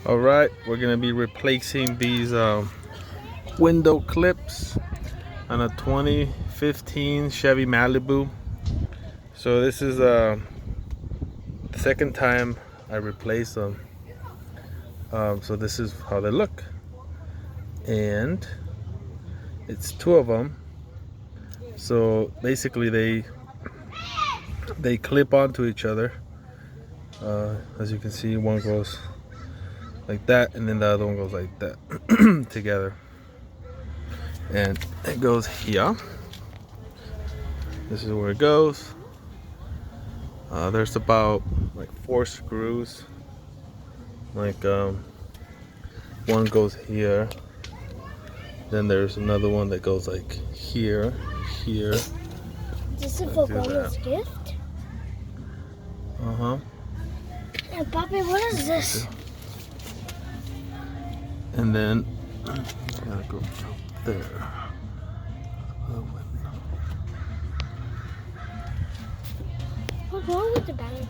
All right, we're gonna be replacing these window clips on a 2015 Chevy Malibu. So this is the second time I replaced them. So this is how they look, and it's two of them. So basically they clip onto each other. As you can see, one goes like that, and then the other one goes like that together, and it goes here. This is where it goes. There's about like 4 screws. Like one goes here. Then there's another one that goes like here, here. This is for Grandma's gift. And Papi, what is this? And then gotta go up there. What's wrong with the battery?